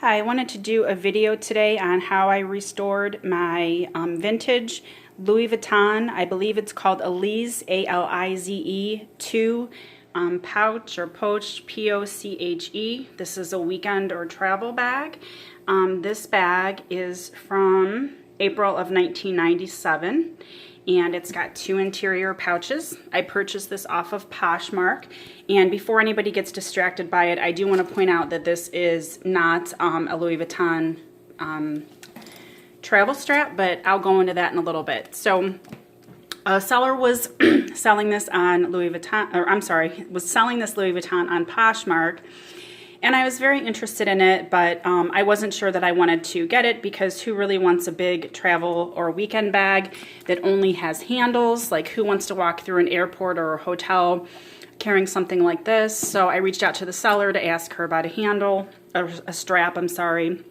Hi, I wanted to do a video today on how I restored my vintage Louis Vuitton, I believe it's called Alize, A-L-I-Z-E, 2 pouch or poche, P-O-C-H-E. This is a weekend or travel bag. This bag is from April of 1997. And it's got 2 interior pouches. I purchased this off of Poshmark, and before anybody gets distracted by it, I do want to point out that this is not a Louis Vuitton travel strap, but I'll go into that in a little bit. So a seller was selling this on Louis Vuitton, or I'm sorry, was selling this Louis Vuitton on Poshmark. And I was very interested in it, but I wasn't sure that I wanted to get it because who really wants a big travel or weekend bag that only has handles? Like, who wants to walk through an airport or a hotel carrying something like this? So I reached out to the seller to ask her about a handle, or a strap, I'm sorry.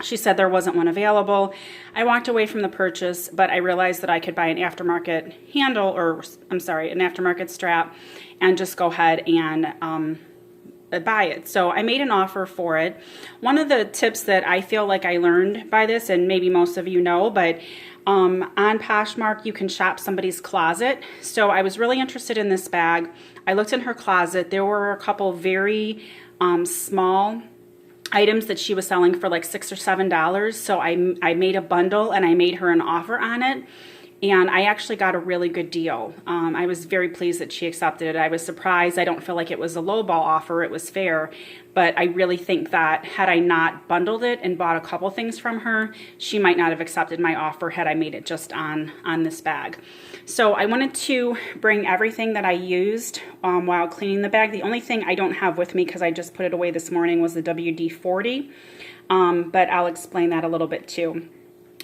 She said there wasn't one available. I walked away from the purchase, but I realized that I could buy an aftermarket handle, or I'm sorry, an aftermarket strap, and just go ahead and buy it. So I made an offer for it. One of the tips that I feel like I learned by this, and maybe most of you know, but on Poshmark you can shop somebody's closet. So I was really interested in this bag. I looked in her closet. There were a couple very small items that she was selling for like $6 or $7. So I made a bundle and I made her an offer on it. And I actually got a really good deal. I was very pleased that she accepted it. I was surprised. I don't feel like it was a lowball offer. It was fair. But I really think that had I not bundled it and bought a couple things from her, she might not have accepted my offer had I made it just on this bag. So I wanted to bring everything that I used while cleaning the bag. The only thing I don't have with me, because I just put it away this morning, was the WD-40. But I'll explain that a little bit too.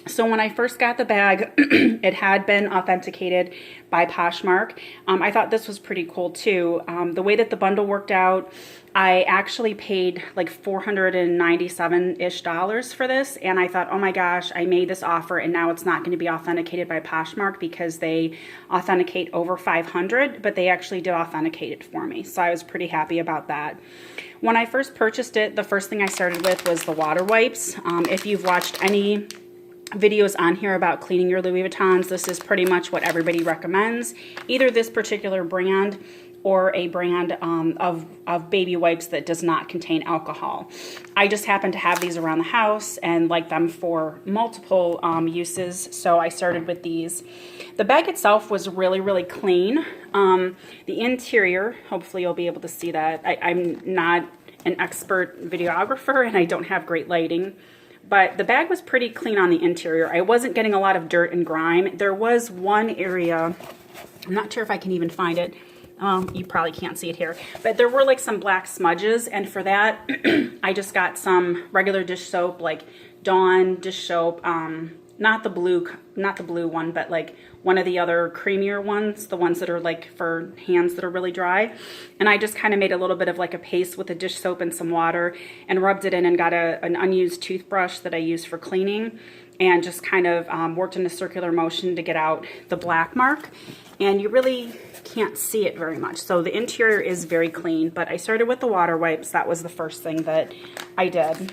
So when I first got the bag, it had been authenticated by Poshmark. I thought this was pretty cool too. The way that the bundle worked out, I actually paid like $497-ish for this, and I thought, oh my gosh, I made this offer and now it's not going to be authenticated by Poshmark because they authenticate over 500, but they actually did authenticate it for me. So I was pretty happy about that. When I first purchased it, the first thing I started with was the water wipes. If you've watched any videos on here about cleaning your Louis Vuittons, this is pretty much what everybody recommends. Either this particular brand or a brand of baby wipes that does not contain alcohol. I just happen to have these around the house and like them for multiple uses, so I started with these. The bag itself was really, really clean. The interior, hopefully you'll be able to see that. I'm not an expert videographer and I don't have great lighting, but the bag was pretty clean on the interior. I wasn't getting a lot of dirt and grime. There was one area, I'm not sure if I can even find it. You probably can't see it here, but there were like some black smudges, and for that, I just got some regular dish soap, like Dawn dish soap, not the blue one, but like one of the other creamier ones, the ones that are like for hands that are really dry. And I just kind of made a little bit of like a paste with the dish soap and some water and rubbed it in and got an unused toothbrush that I use for cleaning and just kind of worked in a circular motion to get out the black mark. And you really can't see it very much. So the interior is very clean, but I started with the water wipes. That was the first thing that I did.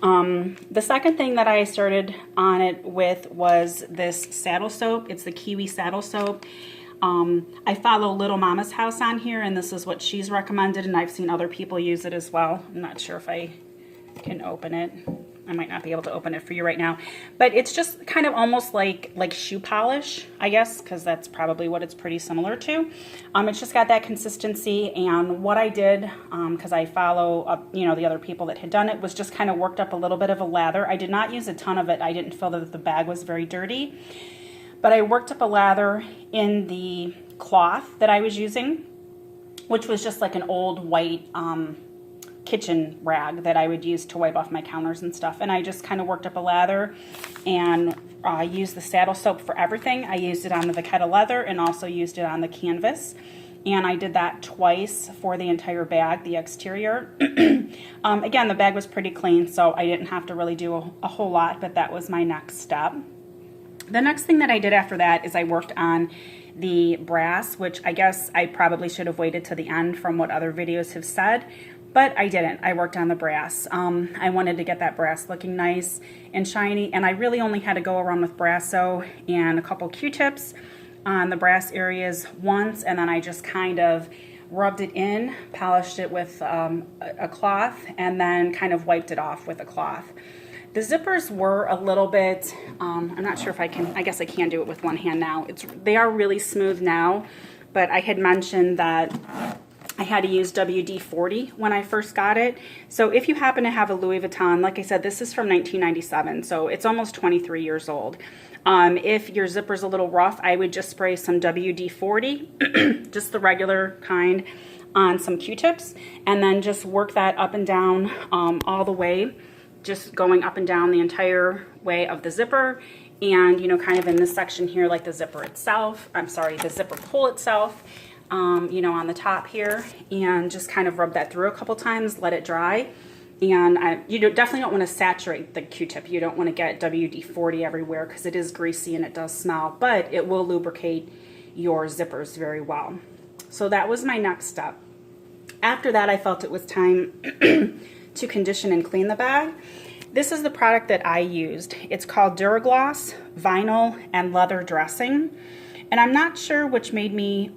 The second thing that I started on it with was this saddle soap. It's the Kiwi saddle soap. I follow Little Mama's House on here, and this is what she's recommended, and I've seen other people use it as well. I'm not sure if I can open it. I might not be able to open it for you right now, but it's just kind of almost like shoe polish, I guess, because that's probably what it's pretty similar to. It's just got that consistency, and what I did, because I follow the other people that had done it, was just kind of worked up a little bit of a lather. I did not use a ton of it. I didn't feel that the bag was very dirty, but I worked up a lather in the cloth that I was using, which was just like an old white kitchen rag that I would use to wipe off my counters and stuff. And I just kind of worked up a lather and used the saddle soap for everything. I used it on the Vachetta leather and also used it on the canvas. And I did that twice for the entire bag, the exterior. Again, the bag was pretty clean, so I didn't have to really do a whole lot, but that was my next step. The next thing that I did after that is I worked on the brass, which I guess I probably should have waited to the end from what other videos have said. but I didn't. I worked on the brass. I wanted to get that brass looking nice and shiny, and I really only had to go around with Brasso and a couple Q-tips on the brass areas once, and then I just kind of rubbed it in, polished it with a cloth, and then kind of wiped it off with a cloth. The zippers were a little bit, I'm not sure if I can, I guess I can do it with one hand now. They are really smooth now, but I had mentioned that I had to use WD-40 when I first got it. So if you happen to have a Louis Vuitton, like I said, this is from 1997, so it's almost 23 years old. If your zipper's a little rough, I would just spray some WD-40, just the regular kind, on some Q-tips, and then just work that up and down all the way, just going up and down the entire way of the zipper, and, you know, kind of in this section here, like the zipper itself, the zipper pull itself, you know, on the top here, and just kind of rub that through a couple times, let it dry. And you definitely don't want to saturate the Q-tip. You don't want to get WD-40 everywhere because it is greasy and it does smell, but it will lubricate your zippers very well. So that was my next step. After that, I felt it was time to condition and clean the bag. This is the product that I used. It's called Duragloss Vinyl and Leather Dressing. And I'm not sure what made me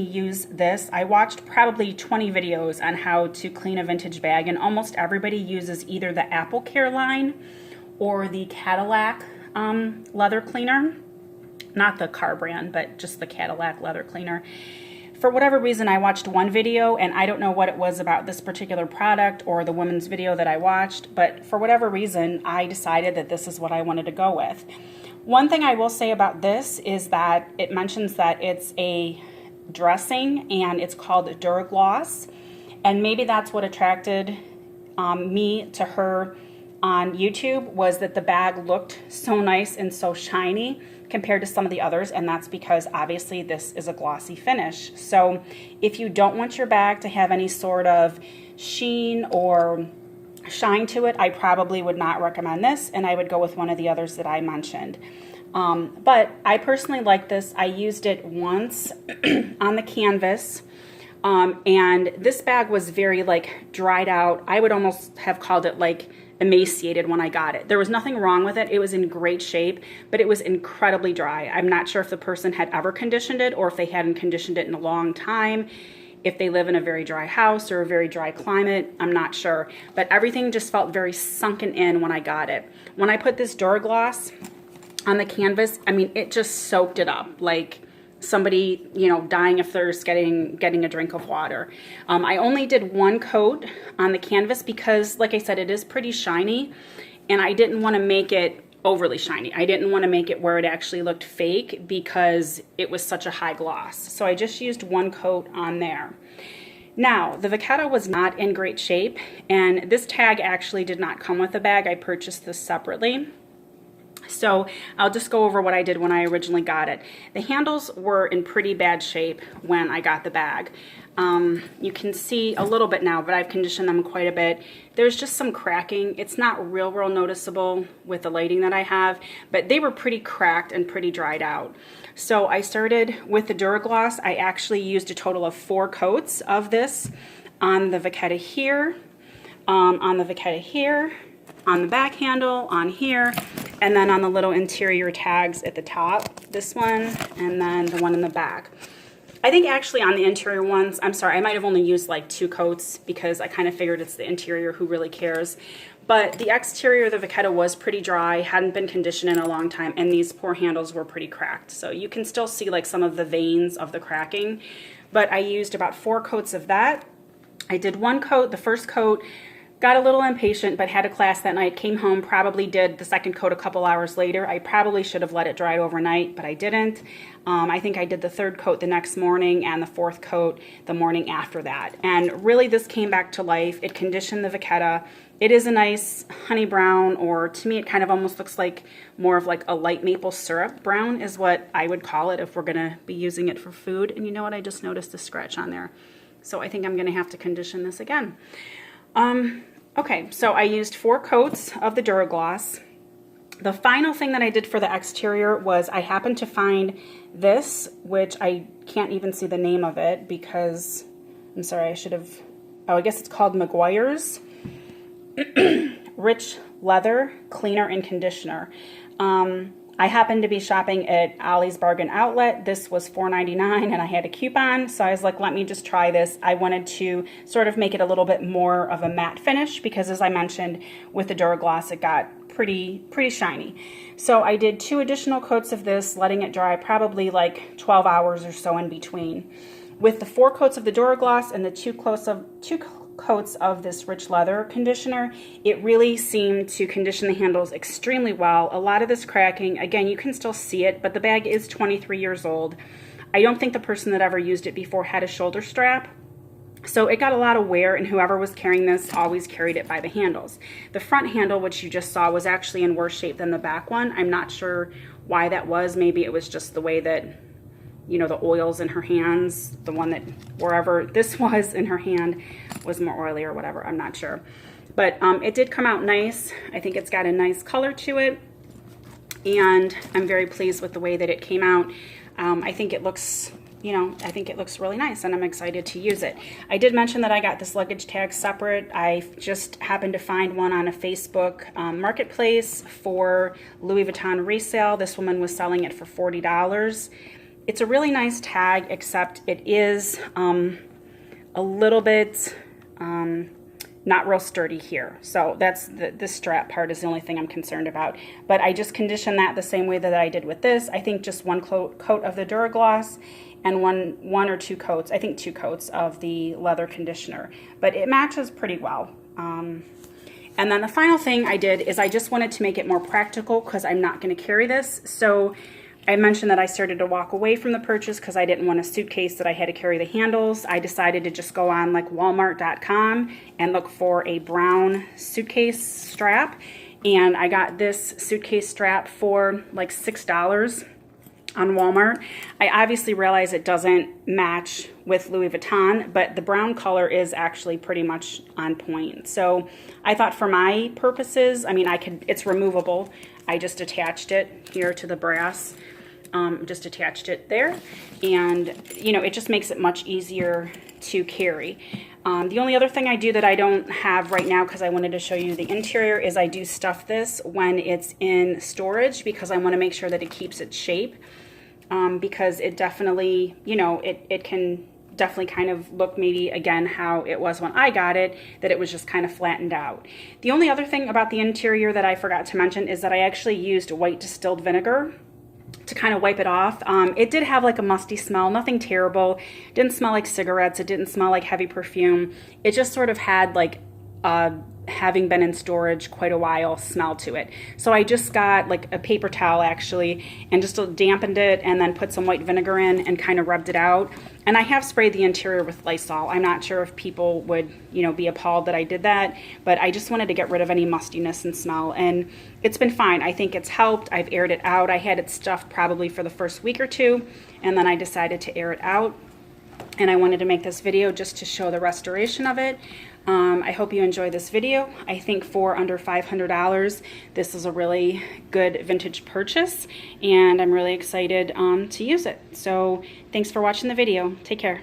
use this. I watched probably 20 videos on how to clean a vintage bag, and almost everybody uses either the Apple Care line or the Cadillac leather cleaner. Not the car brand, but just the Cadillac leather cleaner. For whatever reason, I watched one video, and I don't know what it was about this particular product or the woman's video that I watched, but for whatever reason, I decided that this is what I wanted to go with. One thing I will say about this is that it mentions that it's a dressing and it's called Duragloss, and maybe that's what attracted me to her on YouTube, was that the bag looked so nice and so shiny compared to some of the others, and that's because obviously this is a glossy finish. So if you don't want your bag to have any sort of sheen or shine to it, I probably would not recommend this, and I would go with one of the others that I mentioned. But I personally like this. I used it once on the canvas, and this bag was very like dried out. I would almost have called it like emaciated when I got it. There was nothing wrong with it. It was in great shape, but it was incredibly dry. I'm not sure if the person had ever conditioned it or if they hadn't conditioned it in a long time. If they live in a very dry house or a very dry climate, I'm not sure. But everything just felt very sunken in when I got it. When I put this Duragloss on the canvas, I mean, it just soaked it up like somebody, you know, dying of thirst getting a drink of water. I only did one coat on the canvas because, like I said, it is pretty shiny, and I didn't want to make it overly shiny. I didn't want to make it where it actually looked fake because it was such a high gloss. So I just used one coat on there. Now, the Vachetta was not in great shape, and this tag actually did not come with the bag. I purchased this separately. So I'll just go over what I did when I originally got it. The handles were in pretty bad shape when I got the bag. You can see a little bit now, but I've conditioned them quite a bit. There's just some cracking. It's not real noticeable with the lighting that I have, but they were pretty cracked and pretty dried out. So I started with the Duragloss. I actually used a total of 4 coats of this on the Vachetta here, on the Vachetta here, on the back handle, on here, and then on the little interior tags at the top, this one, and then the one in the back. I think actually on the interior ones, I'm sorry, I might have only used like 2 coats because I kind of figured it's the interior, who really cares. But the exterior of the Vachetta was pretty dry, hadn't been conditioned in a long time, and these poor handles were pretty cracked. So you can still see like some of the veins of the cracking, but I used about 4 coats of that. I did 1 coat, the first coat. Got a little impatient, but had a class that night, came home, probably did the second coat a couple hours later. I probably should have let it dry overnight, but I didn't. I think I did the 3rd coat the next morning and the 4th coat the morning after that. And really this came back to life. It conditioned the Vachetta. It is a nice honey brown, or to me it kind of almost looks like more of like a light maple syrup brown is what I would call it if we're gonna be using it for food. And you know what, I just noticed a scratch on there. So I think I'm gonna have to condition this again. Okay, so I used 4 coats of the Duragloss. The final thing that I did for the exterior was I happened to find this, which I can't even see the name of it because, I'm sorry, I should have, oh, I guess it's called McGuire's Rich Leather Cleaner and Conditioner. I happened to be shopping at Alize Bargain Outlet. This was $4.99 and I had a coupon, so I was like, let me just try this. I wanted to sort of make it a little bit more of a matte finish because, as I mentioned, with the Duragloss it got pretty shiny. So I did 2 additional coats of this, letting it dry probably like 12 hours or so in between. With the 4 coats of the Duragloss and the 2 coats of this rich leather conditioner, it really seemed to condition the handles extremely well. A lot of this cracking, again, you can still see it, but the bag is 23 years old. I don't think the person that ever used it before had a shoulder strap, so it got a lot of wear, and whoever was carrying this always carried it by the handles. The front handle, which you just saw, was actually in worse shape than the back one. I'm not sure why that was. Maybe it was just the way that, you know, the oils in her hands, the one that wherever this was in her hand was more oily or whatever, I'm not sure. But it did come out nice. I think it's got a nice color to it, and I'm very pleased with the way that it came out. I think it looks, you know, I think it looks really nice, and I'm excited to use it. I did mention that I got this luggage tag separate. I just happened to find one on a Facebook marketplace for Louis Vuitton resale. This woman was selling it for $40. It's a really nice tag, except it is a little bit not real sturdy here. So that's the strap part is the only thing I'm concerned about. But I just conditioned that the same way that I did with this. I think just 1 coat of the Duragloss and one or 2 coats, I think 2 coats of the leather conditioner. But it matches pretty well. And then the final thing I did is I just wanted to make it more practical because I'm not going to carry this. So I mentioned that I started to walk away from the purchase because I didn't want a suitcase that I had to carry the handles. I decided to just go on like Walmart.com and look for a brown suitcase strap. And I got this suitcase strap for like $6 on Walmart. I obviously realize it doesn't match with Louis Vuitton, but the brown color is actually pretty much on point. So I thought for my purposes, I mean, it's removable. I just attached it here to the brass, just attached it there, and you know, it just makes it much easier to carry. The only other thing I do that I don't have right now because I wanted to show you the interior is I do stuff this when it's in storage because I want to make sure that it keeps its shape, because it definitely, you know, it can definitely kind of look maybe again how it was when I got it, that it was just kind of flattened out. The only other thing about the interior that I forgot to mention is that I actually used white distilled vinegar to kind of wipe it off. It did have like a musty smell, nothing terrible. It didn't smell like cigarettes. It didn't smell like heavy perfume. It just sort of had like having been in storage quite a while smell to it. So I just got like a paper towel actually and just dampened it and then put some white vinegar in and kind of rubbed it out. And I have sprayed the interior with Lysol. I'm not sure if people would, you know, be appalled that I did that, but I just wanted to get rid of any mustiness and smell, and it's been fine. I think it's helped. I've aired it out. I had it stuffed probably for the first week or 2, and then I decided to air it out. And I wanted to make this video just to show the restoration of it. I hope you enjoy this video. I think for under $500, this is a really good vintage purchase, and I'm really excited to use it. So thanks for watching the video. Take care.